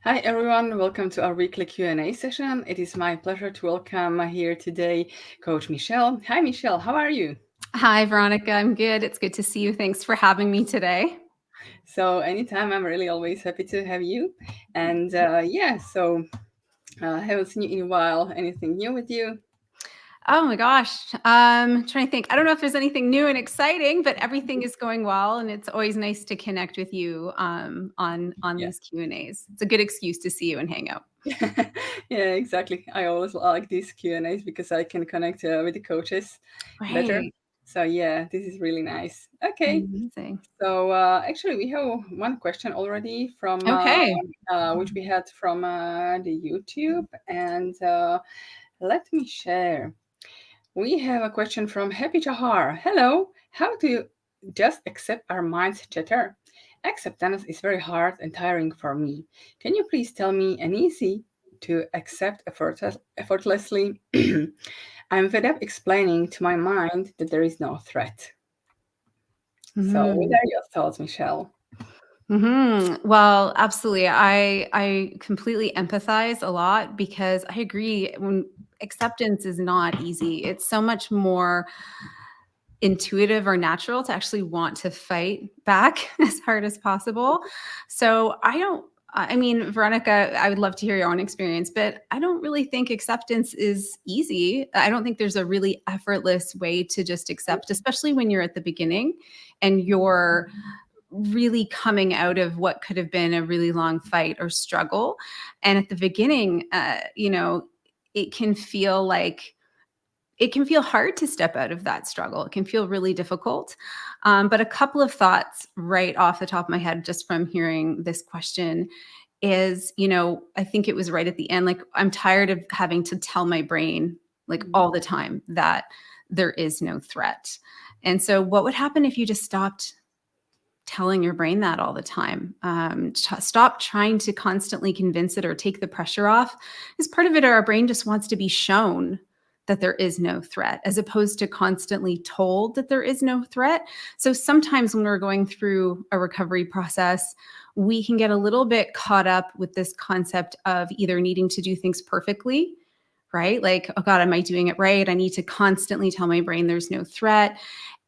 Hi everyone, welcome to our weekly Q&A session. It is my pleasure to welcome here today Coach Michelle. Hi Michelle, how are you? Hi, Veronica. I'm good. It's good to see you. Thanks for having me today. So anytime, I'm really always happy to have you. And I haven't seen you in a while. Anything new with you? Oh my gosh. Trying to think. I don't know if there's anything new and exciting, but everything is going well, and it's always nice to connect with you on Yeah. these Q&As. It's a good excuse to see you and hang out. Yeah, exactly. I always like these Q&As because I can connect with the coaches better. Right. So yeah, this is really nice. Okay. Amazing. So actually, we have one question already from Okay. which we had from the YouTube, and let me share. We have a question from Happy Jahar. Hello, how do you just accept our mind's chatter? Acceptance is very hard and tiring for me. Can you please tell me an easy to accept effortlessly? I'm fed up explaining to my mind that there is no threat. So, what Mhm. are your thoughts, Michelle? Well, absolutely. I completely empathize a lot because I agree when acceptance is not easy. It's so much more intuitive or natural to actually want to fight back as hard as possible. So I mean, Veronica, I would love to hear your own experience, but I don't really think acceptance is easy. I don't think there's a really effortless way to just accept, especially when you're at the beginning and you're really coming out of what could have been a really long fight or struggle. And at the beginning, it can feel like it can feel hard to step out of that struggle. It can feel really difficult. But a couple of thoughts right off the top of my head, just from hearing this question, is, I think it was right at the end, like, I'm tired of having to tell my brain, like, all the time that there is no threat. And so, what would happen if you just stopped telling your brain that all the time? Stop trying to constantly convince it or take the pressure off. Because part of it, our brain just wants to be shown that there is no threat, as opposed to constantly told that there is no threat. So sometimes when we're going through a recovery process, we can get a little bit caught up with this concept of either needing to do things perfectly, right? Like, oh God, am I doing it right? I need to constantly tell my brain there's no threat.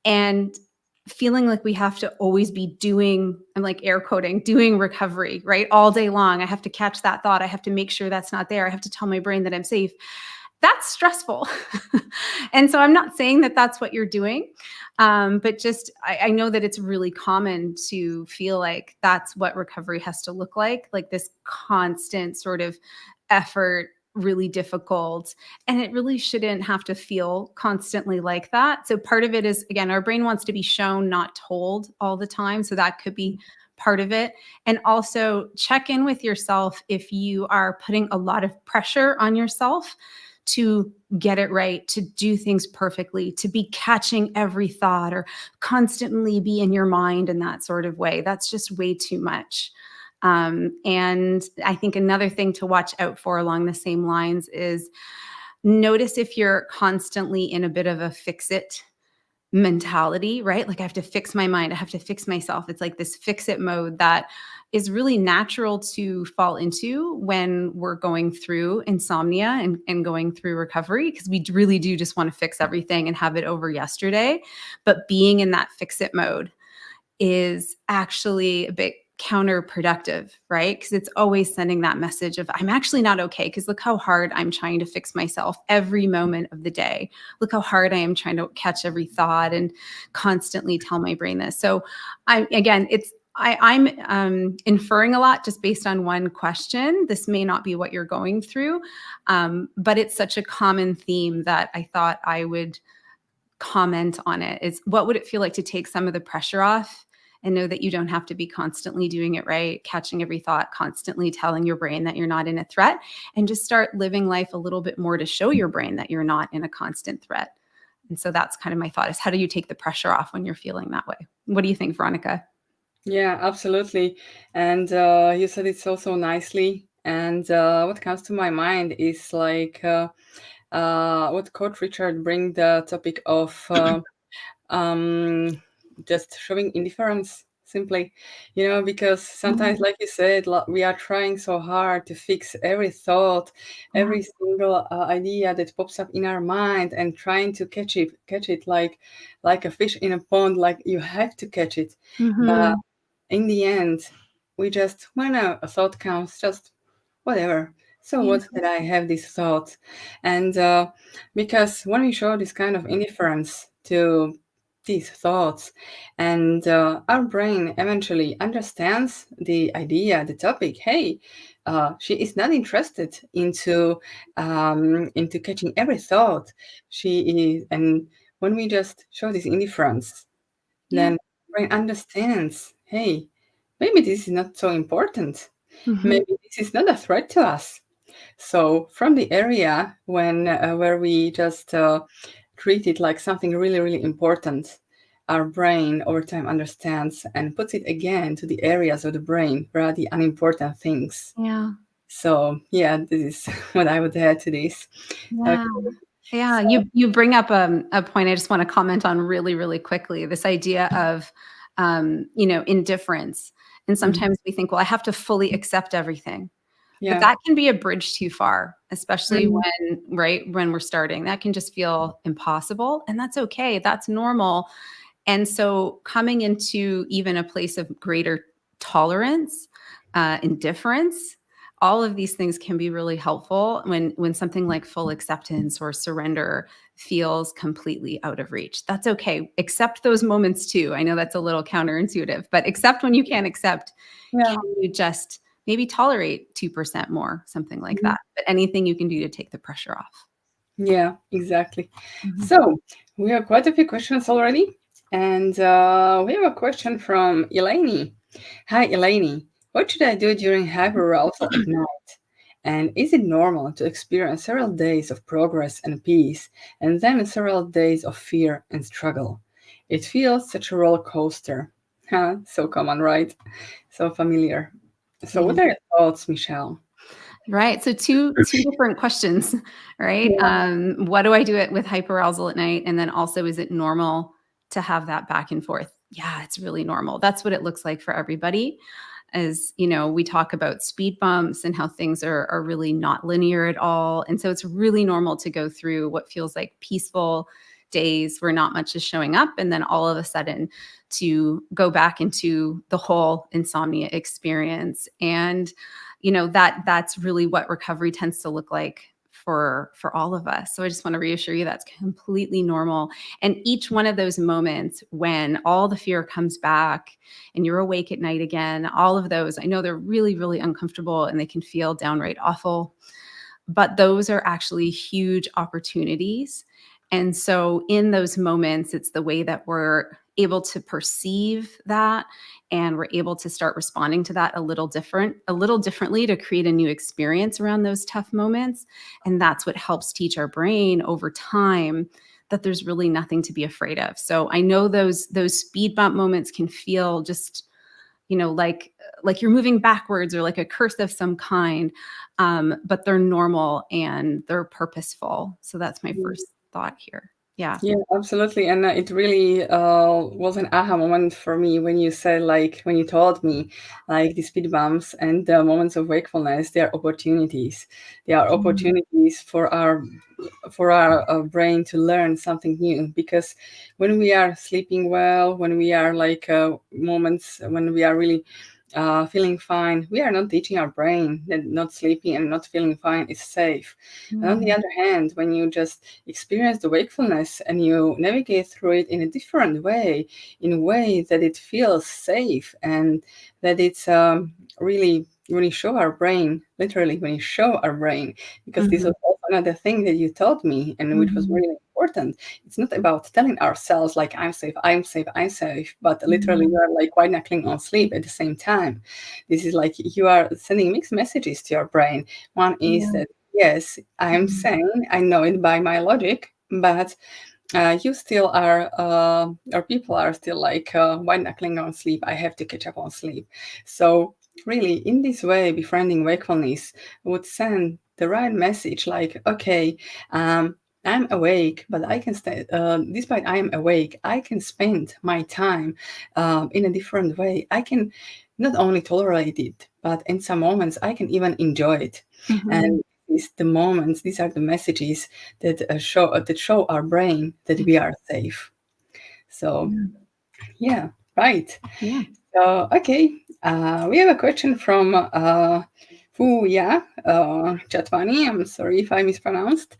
And feeling like we have to always be doing, I'm like air quoting, doing recovery, right? All day long. I have to catch that thought. I have to make sure that's not there. I have to tell my brain that I'm safe. That's stressful. And so I'm not saying that that's what you're doing, but just I know that it's really common to feel like that's what recovery has to look like this constant sort of effort, really difficult. And it really shouldn't have to feel constantly like that. So part of it is, again, our brain wants to be shown, not told all the time. So that could be part of it. And also check in with yourself if you are putting a lot of pressure on yourself to get it right, to do things perfectly, to be catching every thought or constantly be in your mind in that sort of way. That's just way too much. And I think another thing to watch out for along the same lines is notice if you're constantly in a bit of a fix it mentality, right? Like, I have to fix my mind, I have to fix myself. It's like this fix it mode that is really natural to fall into when we're going through insomnia and going through recovery, because we really do just want to fix everything and have it over yesterday. But being in that fix it mode is actually a bit counterproductive, right? Because it's always sending that message of, I'm actually not okay, because look how hard I'm trying to fix myself every moment of the day. Look how hard I am trying to catch every thought and constantly tell my brain this. So I'm inferring a lot just based on one question. This may not be what you're going through, but it's such a common theme that I thought I would comment on it. Is, what would it feel like to take some of the pressure off and know that you don't have to be constantly doing it right, catching every thought, constantly telling your brain that you're not in a threat, and just start living life a little bit more to show your brain that you're not in a constant threat. And so that's kind of my thought, is how do you take the pressure off when you're feeling that way? What do you think, Veronica? Yeah, absolutely. And you said it so nicely. And what comes to my mind is like what Coach Richard bring the topic of um, just showing indifference. simply, because sometimes, Mhm. like you said, we are trying so hard to fix every thought, Yeah. every single idea that pops up in our mind, and trying to catch it like a fish in a pond, like you have to catch it. But Mhm. in the end, we just, when a thought comes, just whatever. So Yeah. what that I have these thoughts, and because when we show this kind of indifference to these thoughts, and our brain eventually understands the idea, the topic. Hey, she is not interested into catching every thought. She is, and when we just show this indifference, Yeah. then brain understands. Hey, maybe this is not so important. Mhm. Maybe this is not a threat to us. So from the area where we just treat it like something really, really important, our brain over time understands and puts it again to the areas of the brain where are the unimportant things. Yeah. So yeah, this is what I would add to this. Okay. Yeah. Yeah, So you bring up a point I just wanna comment on really, really quickly, this idea of, indifference. And mhm, sometimes we think, "Well, I have to fully accept everything." But yeah. that can be a bridge too far, especially Mhm, when we're starting. That can just feel impossible, and that's okay, that's normal. And so coming into even a place of greater tolerance, indifference, all of these things can be really helpful when something like full acceptance or surrender feels completely out of reach. That's okay. Accept those moments too. I know that's a little counterintuitive, but accept when you can't accept. yeah. Can you just maybe tolerate 2% more, something like Mhm, that? But anything you can do to take the pressure off. yeah, exactly. Mhm. So we have quite a few questions already, and we have a question from Eleni. Hi, Eleni. What should I do during hyperarousal at night? And is it normal to experience several days of progress and peace, and then several days of fear and struggle? It feels such a roller coaster. Huh? So common, right? So familiar. So, Yeah. what are your thoughts, Michelle? Right. So two different questions, right? Yeah, What do I do it with hyperarousal at night? And then also, is it normal to have that back and forth? Yeah, it's really normal. That's what it looks like for everybody. As we talk about speed bumps and how things are really not linear at all. And so it's really normal to go through what feels like peaceful days where not much is showing up. And then all of a sudden to go back into the whole insomnia experience. And that's really what recovery tends to look like for all of us. So I just want to reassure you that's completely normal. And each one of those moments when all the fear comes back and you're awake at night again, all of those, I know they're really, really uncomfortable and they can feel downright awful, but those are actually huge opportunities. And so in those moments, it's the way that we're able to perceive that and we're able to start responding to that a little differently to create a new experience around those tough moments. And that's what helps teach our brain over time that there's really nothing to be afraid of. So I know those speed bump moments can feel just like you're moving backwards or like a curse of some kind, but they're normal and they're purposeful. So that's my first thought here. Yeah. yeah, absolutely. And it really was an aha moment for me when you said, like, when you told me, like, the speed bumps and the moments of wakefulness, they are opportunities. They are Mhm. opportunities for our brain to learn something new. Because when we are sleeping well, when we are like moments when we are really feeling fine, we are not teaching our brain that not sleeping and not feeling fine is safe. And on the Mhm. other hand, when you just experience the wakefulness and you navigate through it in a different way, in a way that it feels safe and that it's really, when you show our brain, literally when you show our brain, because this was Mhm. also another thing that you taught me and which was Mhm. really important. It's not about telling ourselves like I'm safe, I'm safe, I'm safe, but literally you Mhm. are like white knuckling on sleep at the same time. This is like you are sending mixed messages to your brain. One is Yeah. that yes, I'm Mhm. sane, I know it by my logic, but you still are, or people are still like white knuckling on sleep. I have to catch up on sleep. So really, in this way, befriending wakefulness would send the right message, like, okay, um, I'm awake, but I can stay. Despite I am awake, I can spend my time in a different way. I can not only tolerate it, but in some moments I can even enjoy it. Mhm. And these the moments, these are the messages that show our brain that we are safe. So Yeah. yeah, right. Yeah. So okay, we have a question from Fuya Chatwani. I'm sorry if I mispronounced.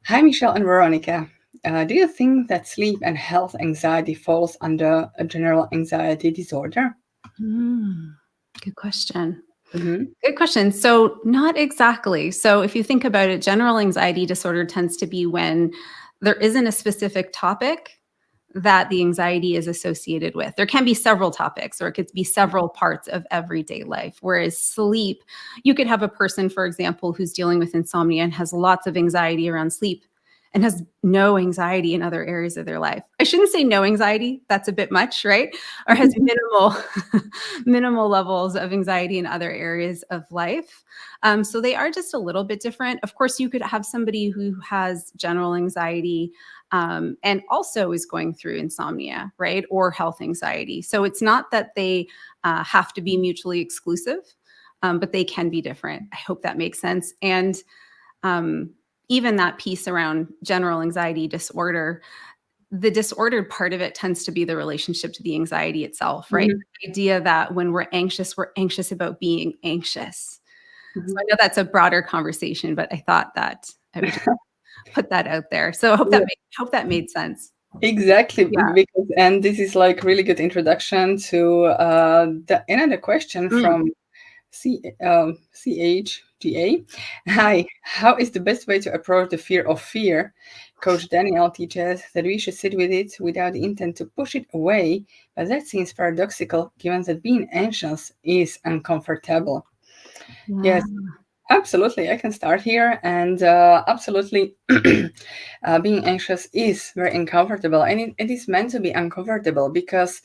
Hi, Michelle and Veronica. Do you think that sleep and health anxiety falls under a general anxiety disorder? Mm. Good question. Mm-hmm. Good question. So, not exactly. So, if you think about it, general anxiety disorder tends to be when there isn't a specific topic that the anxiety is associated with. There can be several topics, or it could be several parts of everyday life. Whereas sleep, you could have a person, for example, who's dealing with insomnia and has lots of anxiety around sleep and has no anxiety in other areas of their life. I shouldn't say no anxiety, that's a bit much, right? Or has minimal minimal levels of anxiety in other areas of life. So they are just a little bit different. Of course, you could have somebody who has general anxiety and also is going through insomnia, right? Or health anxiety. So it's not that they have to be mutually exclusive, but they can be different. I hope that makes sense. And um, even that piece around general anxiety disorder, the disordered part of it tends to be the relationship to the anxiety itself, right? Mm-hmm. The idea that when we're anxious about being anxious. So Mm-hmm. I know that's a broader conversation, but I thought that I would just put that out there. So I Yeah, hope that made sense. exactly. Yeah. Because and this is like really good introduction to another question Mm. from CHGA. Hi, how is the best way to approach the fear of fear? Coach Daniel teaches that we should sit with it without the intent to push it away, but that seems paradoxical given that being anxious is uncomfortable. Yes, Yeah. absolutely. I can start here, and absolutely, being anxious is very uncomfortable, and it is meant to be uncomfortable because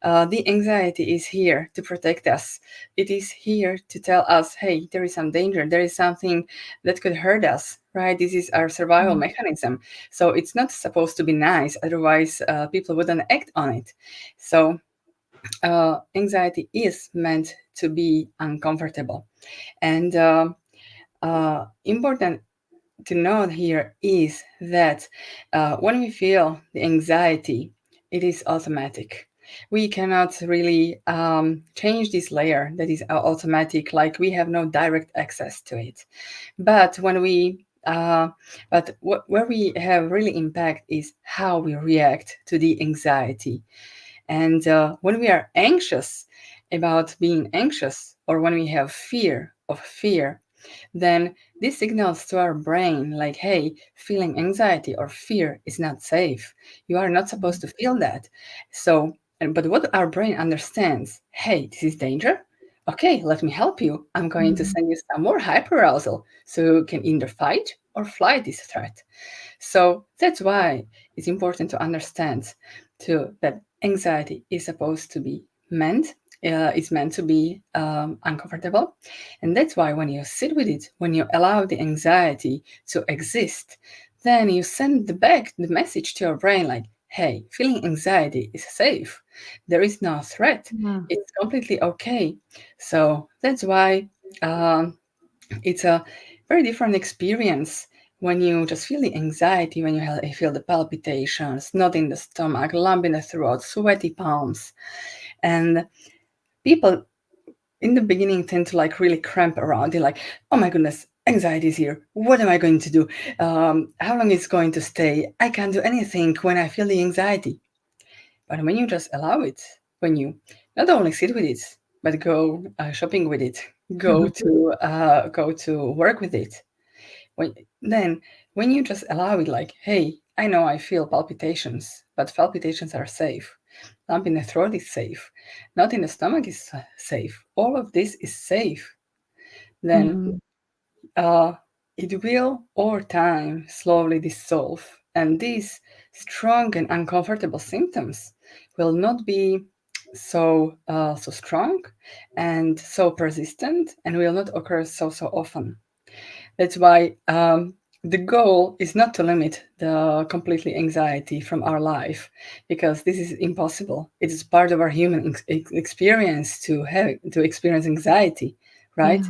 the anxiety is here to protect us. It is here to tell us, hey, there is some danger, there is something that could hurt us, right? This is our survival Mm. mechanism. So it's not supposed to be nice, otherwise, people wouldn't act on it. So, anxiety is meant to be uncomfortable. And important to note here is that when we feel the anxiety, it is automatic. We cannot really change this layer that is automatic, like we have no direct access to it. But when we where we have really impact is how we react to the anxiety. And when we are anxious about being anxious, or when we have fear of fear, then this signals to our brain like, hey, feeling anxiety or fear is not safe. You are not supposed to feel that. So, but what our brain understands, hey, this is danger. Okay, let me help you. I'm going to Mm. send you some more hyperarousal so you can either fight or flight this threat. So that's why it's important to understand too that anxiety is supposed to be meant. It's meant to be uncomfortable, and that's why when you sit with it, when you allow the anxiety to exist, then you send the message to your brain like, "Hey, feeling anxiety is safe. There is no threat. Yeah. It's completely okay." So that's why um, it's a very different experience when you just feel the anxiety, when you feel the palpitations, knot in the stomach, lump in the throat, sweaty palms. And people in the beginning tend to like really cramp around. They're like, oh my goodness, anxiety is here. What am I going to do? How long is it going to stay? I can't do anything when I feel the anxiety. But when you just allow it, when you not only sit with it, but go shopping with it, go to work with it, when then when you just allow it like, hey, I know I feel palpitations, but palpitations are safe. Lump in the throat is safe. Not in the stomach is safe. All of this is safe. Then Mm. uh, it will over time slowly dissolve, and these strong and uncomfortable symptoms will not be so strong and so persistent, and will not occur so often. That's why the goal is not to limit the completely anxiety from our life, because this is impossible. It is part of our human experience to have to experience anxiety, right?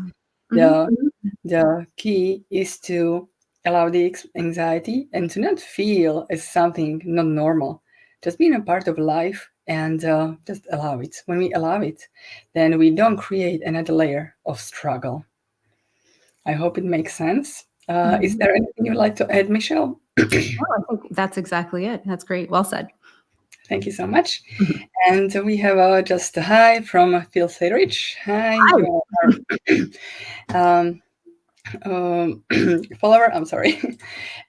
Yeah. Mhm. The the key is to allow the anxiety and to not feel as something not normal, just being a part of life, and just allow it. When we allow it, then we don't create another layer of struggle. I hope it makes sense. Is Mhm. there anything you'd like to add, Michelle? No, I think that's exactly it. That's great. Well said. Thank you so much. Mhm. And we have just a hi from Phil Rich. Hi, Hi. you are um, follower. I'm sorry.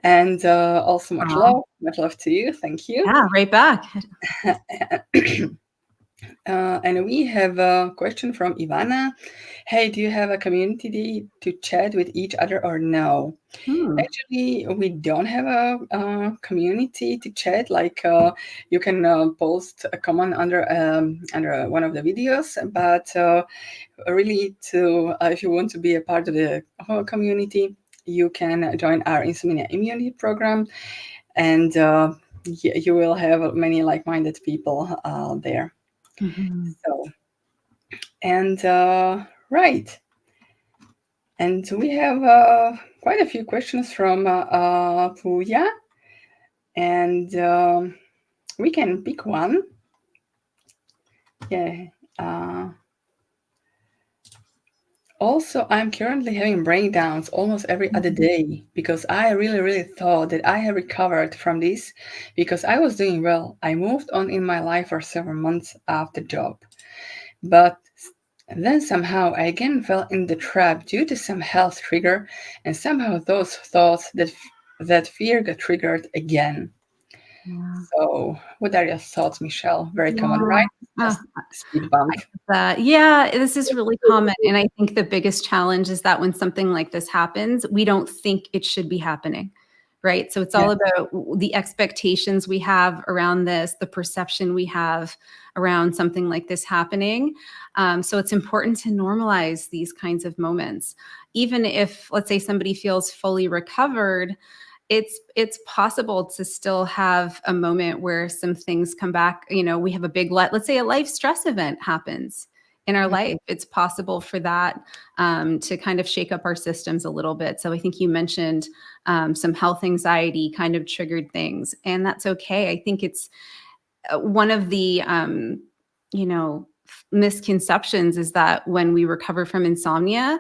And also Aw. much love to you. Thank you. Yeah, right back. And we have a question from Ivana. Hey, do you have a community to chat with each other or no? Hmm. Actually, we don't have a community to chat. Like you can post a comment under one of the videos, but really, to if you want to be a part of the whole community, you can join our insomnia immunity program, and you will have many like-minded people there. Mhm. So, and right, and we have quite a few questions from Puya, and we can pick one. Yeah. Uh, Also, I'm currently having breakdowns almost every other day because I really, really thought that I had recovered from this because I was doing well. I moved on in my life for several months after job. But then somehow I again fell in the trap due to some health trigger, and somehow those thoughts that fear got triggered again. Yeah. So, what are your thoughts, Michelle? Very common, Yeah. right? Just Ah, speed bump. that yeah, this is really common, and I think the biggest challenge is that when something like this happens, we don't think it should be happening, right? So it's Yeah. all about the expectations we have around this, the perception we have around something like this happening. So it's important to normalize these kinds of moments. Even if, let's say, somebody feels fully recovered, it's possible to still have a moment where some things come back. We have a big let's say a life stress event happens in our life. It's possible for that to kind of shake up our systems a little bit. So I think you mentioned some health anxiety kind of triggered things, and that's okay. I think it's one of the you know misconceptions is that when we recover from insomnia,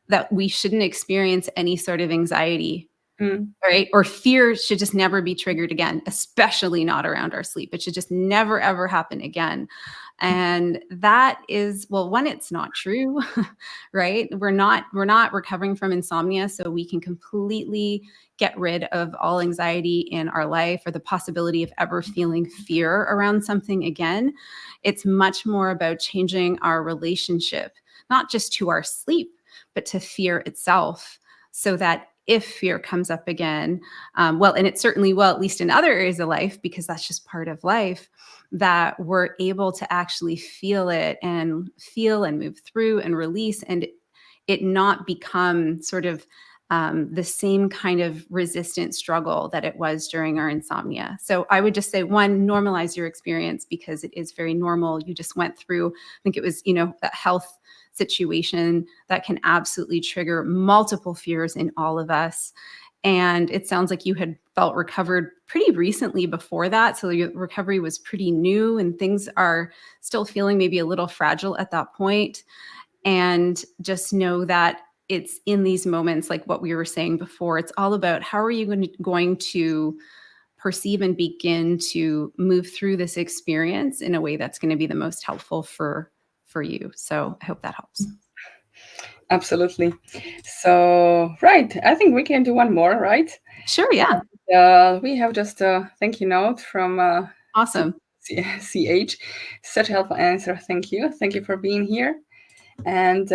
that we shouldn't experience any sort of anxiety, Mm, right? Or fear should just never be triggered again, especially not around our sleep. It should just never, ever happen again. And that is, well, one, it's not true, right? We're not recovering from insomnia, so we can completely get rid of all anxiety in our life or the possibility of ever feeling fear around something again. It's much more about changing our relationship, not just to our sleep, but to fear itself, so that if fear comes up again, well, and it certainly will, at least in other areas of life, because that's just part of life, that we're able to actually feel and move through and release, and it not become sort of the same kind of resistant struggle that it was during our insomnia. So I would just say, one, normalize your experience because it is very normal. You just went through, I think it was, a health situation that can absolutely trigger multiple fears in all of us. And it sounds like you had felt recovered pretty recently before that. So your recovery was pretty new and things are still feeling maybe a little fragile at that point. And just know that it's in these moments, like what we were saying before, it's all about how are you going to perceive and begin to move through this experience in a way that's going to be the most helpful for you. So I hope that helps. absolutely. So, right, I think we can do one more, right? Sure, yeah. We have just a thank you note from Awesome. CH. Such a helpful answer. Thank you. Thank you for being here. And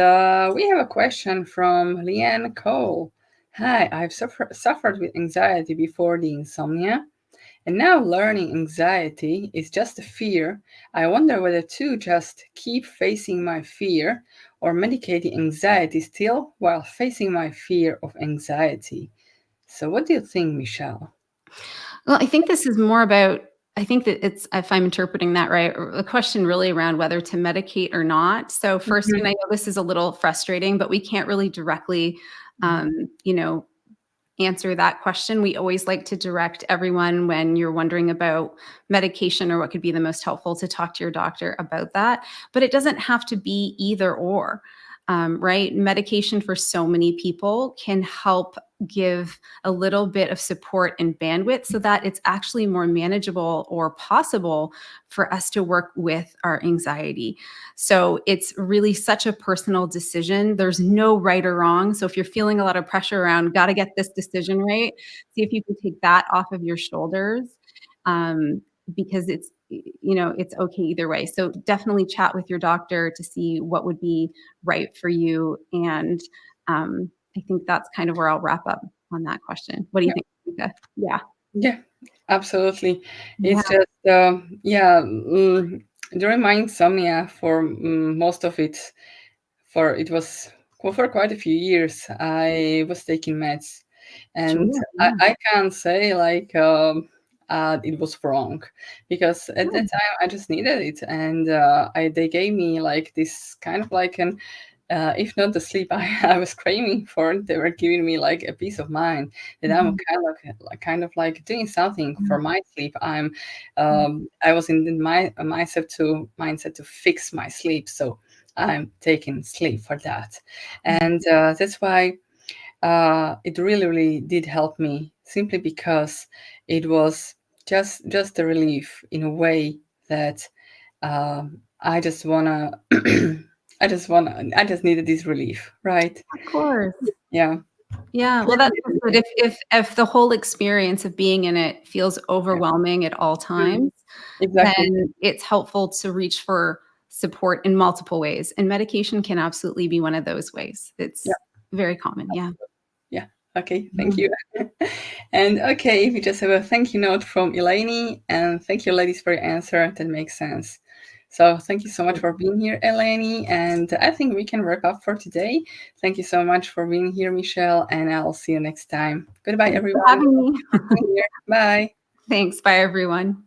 we have a question from Leanne Cole. Hi, I've suffered with anxiety before the insomnia, and now learning anxiety is just a fear. I wonder whether to just keep facing my fear or medicating anxiety still while facing my fear of anxiety. So, what do you think, Michelle? Well, I think this is more about I think that it's if I'm interpreting that right, a question really around whether to medicate or not. So first, and I Mhm, know this is a little frustrating, but we can't really directly, mhm, you know, answer that question. We always like to direct everyone when you're wondering about medication or what could be the most helpful to talk to your doctor about that. But it doesn't have to be either or, right? Medication for so many people can help give a little bit of support and bandwidth so that it's actually more manageable or possible for us to work with our anxiety. So it's really such a personal decision. There's no right or wrong. So if you're feeling a lot of pressure around, got to get this decision right, see if you can take that off of your shoulders. Um, because it's okay either way. So definitely chat with your doctor to see what would be right for you. And I think that's kind of where I'll wrap up on that question. What do you yeah, think, Monica? Yeah. yeah, absolutely. Yeah. It's just, yeah, during my insomnia, for most of it, for it was for quite a few years, I was taking meds, and Sure. I, Yeah. I can't say like it was wrong, because at that Yeah. time I just needed it, and they gave me like this kind of like an if not the sleep I was craving for, they were giving me like a peace of mind that I'm Mhm. kind of like doing something for Mhm. my sleep. Mhm. I was in my mindset to fix my sleep, so I'm taking sleep for that, Mhm. and that's why it really really did help me, simply because it was just a relief in a way that I just wanna I just needed this relief, right? Of course. Yeah. Yeah, well, that's just good. If the whole experience of being in it feels Yeah. overwhelming at all Mhm. times, Exactly. then it's helpful to reach for support in multiple ways, and medication can absolutely be one of those ways. Yeah. It's very common, yeah. Yeah. Okay. Thank Mhm. you. And okay, we just have a thank you note from Eleni, and thank you, ladies, for your answer. That makes sense. So thank you so much for being here, Eleni. And I think we can wrap up for today. Thank you so much for being here, Michelle, and I'll see you next time. Goodbye, Thanks for everyone. having me. Being here. Bye. Thanks, bye, everyone.